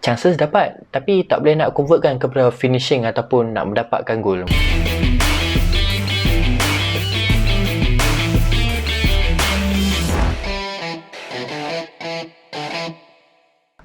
Chances dapat, tapi tak boleh nak convertkan kepada finishing ataupun nak mendapatkan gol.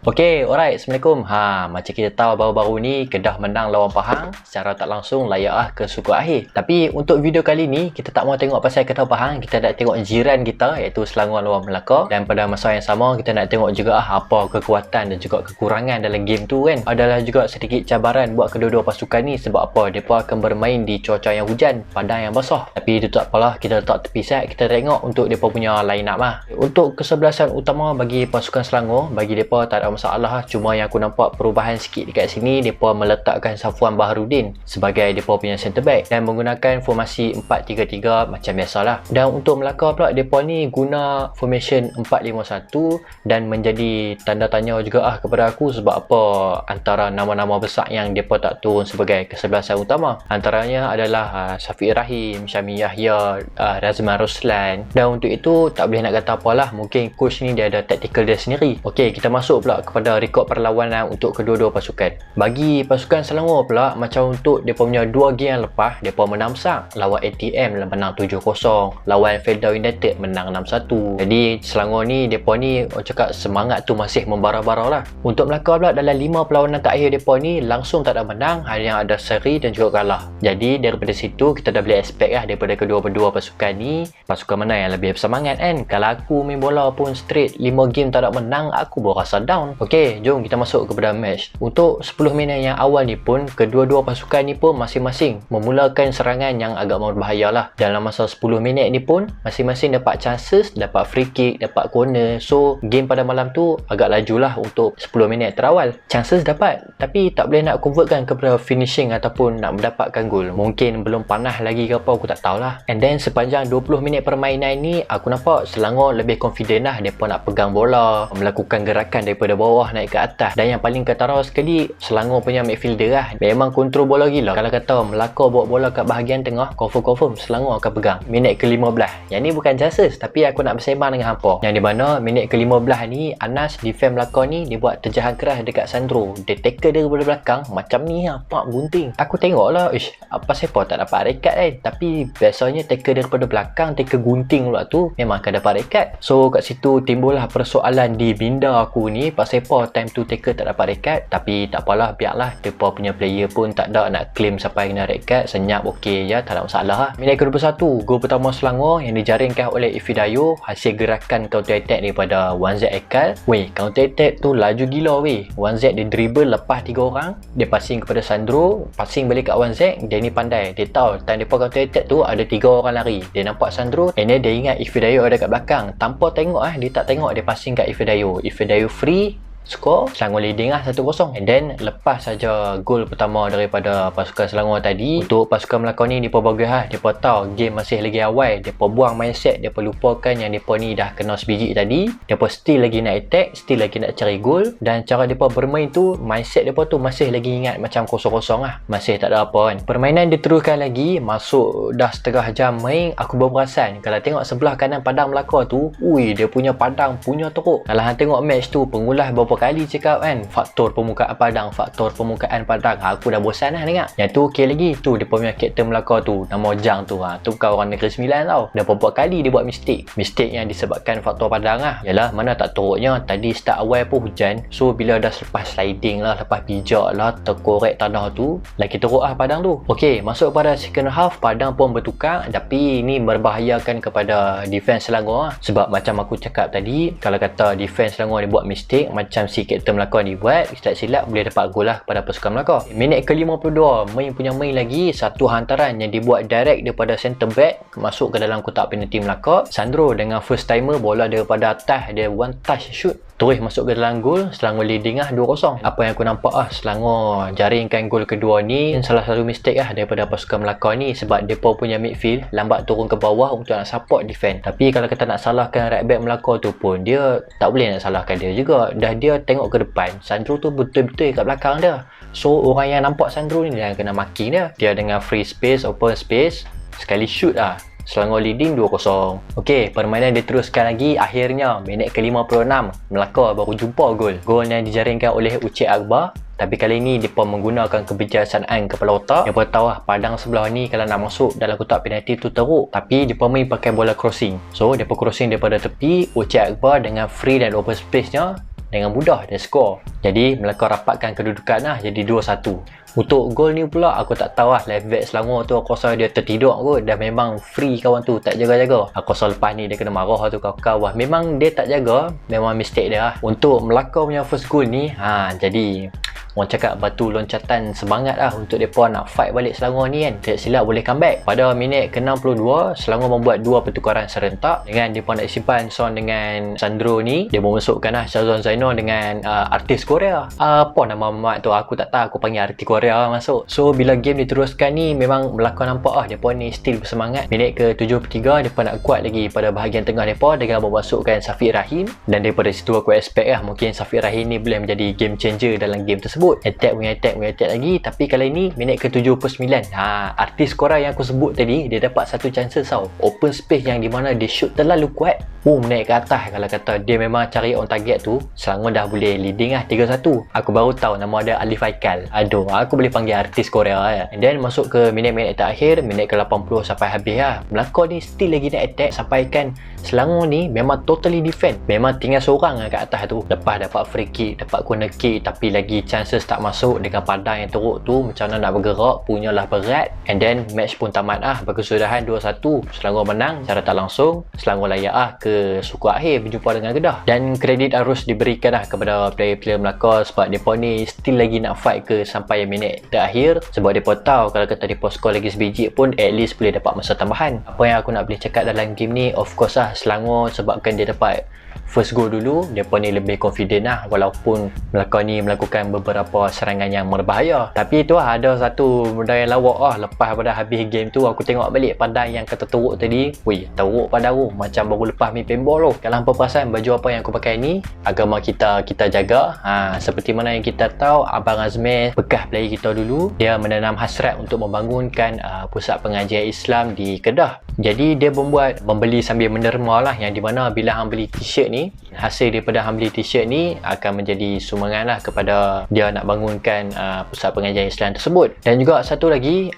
Okey, alright. Assalamualaikum. Macam kita tahu baru-baru ni Kedah menang lawan Pahang. Secara tak langsung layak ke suku akhir. Tapi untuk video kali ni kita tak mau tengok pasal Kedah Pahang, kita nak tengok jiran kita iaitu Selangor lawan Melaka. Dan pada masa yang sama kita nak tengok juga apa kekuatan dan juga kekurangan dalam game tu kan. Adalah juga sedikit cabaran buat kedua-dua pasukan ni sebab apa? Depa akan bermain di cuaca yang hujan, padang yang basah. Tapi itu tak apalah, kita letak tepi set, kita tengok untuk depa punya line up lah. Untuk kesebelasan utama bagi pasukan Selangor, bagi depa tak ada masalah. Cuma yang aku nampak perubahan sikit dekat sini, depa meletakkan Safwan Baharudin sebagai depa punya centre back dan menggunakan formasi 4-3-3 macam biasalah. Dan untuk Melaka pula, depa ni guna formation 4-5-1 dan menjadi tanda tanya juga kepada aku sebab apa antara nama-nama besar yang depa tak turun sebagai kesebelasan utama. Antaranya adalah Syafiq Rahim, Syami Yahya, Razman Roslan. Dan untuk itu tak boleh nak kata apalah, mungkin coach ni dia ada taktikal dia sendiri. Okey, kita masuk pula kepada rekod perlawanan untuk kedua-dua pasukan. Bagi pasukan Selangor pula, macam untuk depa punya dua game yang lepas, depa menang besar. Lawan ATM menang 7-0, lawan Felda United menang 6-1. Jadi Selangor ni, depa ni orang cakap semangat tu masih membara-bara lah. Untuk Melaka pula, dalam 5 perlawanan terakhir depa ni langsung tak ada menang, hanya ada seri dan juga kalah. Jadi daripada situ kita dah boleh expect lah daripada kedua-dua pasukan ni, pasukan mana yang lebih bersemangat kan. Kalau aku main bola pun straight 5 game tak ada menang, aku berasa down. Okey, jom kita masuk kepada match. Untuk 10 minit yang awal ni pun, kedua-dua pasukan ni pun masing-masing memulakan serangan yang agak berbahaya lah. Dalam masa 10 minit ni pun, masing-masing dapat chances, dapat free kick, dapat corner. So, game pada malam tu agak laju lah untuk 10 minit terawal. Chances dapat, tapi tak boleh nak convertkan kepada finishing ataupun nak mendapatkan gol. Mungkin belum panah lagi ke apa, aku tak tahulah. And then, sepanjang 20 minit permainan ni, aku nampak Selangor lebih confident lah. Mereka nak pegang bola, melakukan gerakan daripada bawah naik ke atas. Dan yang paling ketara sekali, Selangor punya midfielder lah, memang kontrol bola gila. Kalau kata Melaka bawa bola kat bahagian tengah, confirm Selangor akan pegang. Minit ke-15, yang ni bukan chances, tapi aku nak bersembang dengan hampa. Yang di mana minit ke-15 ni, Anas defend Melaka ni, dia buat terjahan keras dekat Sandro. Dia tackle dia daripada belakang macam ni lah, pak gunting. Aku tengok lah, apa siapa tak dapat rekat kan. Tapi biasanya tackle daripada belakang, tackle gunting pula tu memang akan dapat rekat. So kat situ timbullah persoalan di minda aku ni, pasal apa time tu tackle tak dapat rekat. Tapi tak apalah, biarlah mereka punya player pun tak ada nak claim sampai kena rekat. Senyap okey je, tak ada masalah lah. Minit ke-21, gol pertama Selangor yang dijaringkan oleh Ifidayo hasil gerakan counter attack daripada 1Z Ekal. Weh, counter attack tu laju gila weh. 1Z dia dribble lepas 3 orang, dia passing kepada Sandro, passing balik kat 1Z. Dia ni pandai, dia tahu time dia counter attack tu ada 3 orang lari. Dia nampak Sandro, and then dia ingat Ifidayo ada kat belakang. Tanpa tengok dia tak tengok, dia passing kat Ifidayo. Ifidayo free, skor, Selangor leading lah 1-0. And then lepas saja gol pertama daripada pasukan Selangor tadi, untuk pasukan Melaka ni depa bagus lah. Depa tahu game masih lagi awal, depa buang mindset, depa lupakan yang depa ni dah kena sebiji tadi. Depa still lagi nak attack, still lagi nak cari gol. Dan cara depa bermain tu, mindset depa tu masih lagi ingat macam kosong-kosong lah, masih tak ada apa kan. Permainan diteruskan lagi, masuk dah setengah jam main, aku baru perasan kalau tengok sebelah kanan padang Melaka tu, dia punya padang punya teruk. Kalau hang tengok match tu, pengulas berapa kali cakap kan, faktor permukaan padang, aku dah bosan lah dengar. Yang tu okey lagi, tu dia punya kapten Melaka tu, nama Jang tu, tu bukan orang Negeri Sembilan tau. Dah beberapa kali dia buat mistake yang disebabkan faktor padang lah. Yalah, mana tak teruknya tadi start awal pun hujan, so bila dah lepas sliding lah, lepas pijak lah, terkorek tanah tu, lagi teruk lah padang tu. Okey, masuk pada second half, padang pun bertukar, tapi ini membahayakan kepada defense Selangor lah. Sebab macam aku cakap tadi, kalau kata defense Selangor dia buat mistake macam si kapten Melaka ni buat, silap-silap boleh dapat gol lah kepada pasukan Melaka. Minit ke-52, main lagi satu hantaran yang dibuat direct daripada center back masuk ke dalam kotak penalti Melaka. Sandro dengan first timer, bola daripada atas, dia one touch shoot, terus masuk ke dalam gol. Selangor leading lah 2-0. Apa yang aku nampak Selangor jaringkan gol kedua ni salah satu mistake daripada pasukan Melaka ni, sebab depa punya midfield lambat turun ke bawah untuk nak support defend. Tapi kalau kita nak salahkan right back Melaka tu pun, dia tak boleh nak salahkan dia juga. Dah dia tengok ke depan, Sandro tu betul-betul kat belakang dia. So orang yang nampak Sandro ni dia kena maki dia. Dia dengan free space, open space, sekali shoot Selangor leading 2-0. Okey, permainan diteruskan lagi. Akhirnya minit ke-56, Melaka baru jumpa gol. Gol yang dijaringkan oleh Ucik Akbar. Tapi kali ni mereka menggunakan kebijaksanaan kepala otak. Mereka tahu lah padang sebelah ni kalau nak masuk dalam kotak penalti tu teruk. Tapi mereka main pakai bola crossing. So mereka crossing daripada tepi. Ucik Akbar dengan free dan open space nya dengan mudah dia skor. Jadi Melaka rapatkan kedudukan lah, jadi 2-1. Untuk gol ni pula aku tak tahu lah, left back Selangor tu aku rasa dia tertidur kot. Dah memang free kawan tu, tak jaga-jaga. Aku rasa lepas ni dia kena marah tu kawan-kawan. Memang dia tak jaga, memang mistake dia lah. Untuk Melaka punya first goal ni, jadi orang cakap batu loncatan semangat lah untuk mereka nak fight balik Selangor ni kan. Tak silap boleh comeback. Pada minit ke-62, Selangor membuat 2 pertukaran serentak. Dengan mereka nak simpan Son dengan Sandro ni, dia memasukkan lah Shazwan Zainal dengan artis Korea. Apa nama Mamat tu aku tak tahu, aku panggil artis Korea masuk. So bila game diteruskan ni, memang Melaka nampak lah mereka ni still bersemangat. Minit ke-73, mereka nak kuat lagi pada bahagian tengah mereka dengan memasukkan Safiq Rahim. Dan daripada situ aku expect lah mungkin Safiq Rahim ni boleh menjadi game changer dalam game tersebut. Attack lagi. Tapi kali ni minit ke-79, artis Korea yang aku sebut tadi, dia dapat satu chances tau. Open space yang di mana dia shoot terlalu kuat, boom, naik ke atas. Kalau kata dia memang cari on target tu, Selangor dah boleh leading lah 3-1. Aku baru tahu nama dia Alif Aikal. Aduh, aku boleh panggil artis Korea lah. And then masuk ke minit-minit terakhir, minit ke-80 sampai habis lah. Melaka ni still lagi nak attack, sampaikan Selangor ni memang totally defend. Memang tinggal seorang lah kat atas tu. Lepas dapat free kick, dapat corner kick, tapi lagi chances tak masuk dengan padang yang teruk tu. Macam mana nak bergerak, punyalah berat. And then match pun tamat lah. Berkesudahan 2-1. Selangor menang secara tak langsung. Selangor layak lah ke suku akhir berjumpa dengan Kedah. Dan kredit harus diberikan lah kepada player-player Melaka sebab mereka ni still lagi nak fight ke sampai minit terakhir. Sebab mereka tahu kalau kata mereka skor lagi sebiji pun at least boleh dapat masa tambahan. Apa yang aku nak boleh cakap dalam game ni, of course lah Selangor sebabkan dia dapat first goal dulu, mereka ni lebih confident lah. Walaupun Melaka ni melakukan beberapa serangan yang berbahaya. Tapi tu lah ada satu benda yang lawak lah. Lepas pada habis game tu, aku tengok balik padang yang kata teruk tadi. Wih, teruk padang tu. Macam baru lepas main paintball tu. Kalau hampa perasan baju apa yang aku pakai ni, agama kita jaga. Seperti mana yang kita tahu, Abang Azmi, bekas player kita dulu, dia menanam hasrat untuk membangunkan pusat pengajian Islam di Kedah. Jadi dia membeli sambil menderma lah, yang di mana bila hang beli t-shirt ni, hasil daripada hang beli t-shirt ni akan menjadi sumbangan lah kepada dia nak bangunkan pusat pengajian Islam tersebut. Dan juga satu lagi,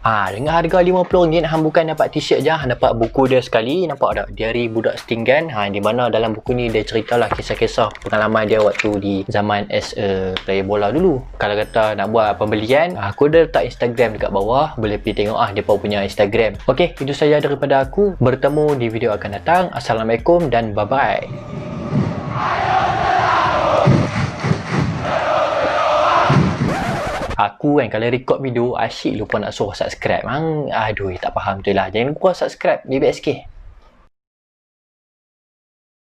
dengan harga RM50 hang bukan dapat t-shirt je, hang dapat buku dia sekali. Nampak tak? Diari Budak Setinggan. Di mana dalam buku ni dia ceritalah kisah-kisah pengalaman dia waktu di zaman as a player bola dulu. Kalau kata nak buat pembelian, aku dah letak Instagram dekat bawah, boleh pergi tengok dia punya Instagram. Okey, itu saja daripada aku. Bertemu di video akan datang. Assalamualaikum dan bye-bye. Aku kan kalau record video asyik lupa nak suruh subscribe. Aduh, tak faham tu lah. Jangan lupa subscribe, BBSK.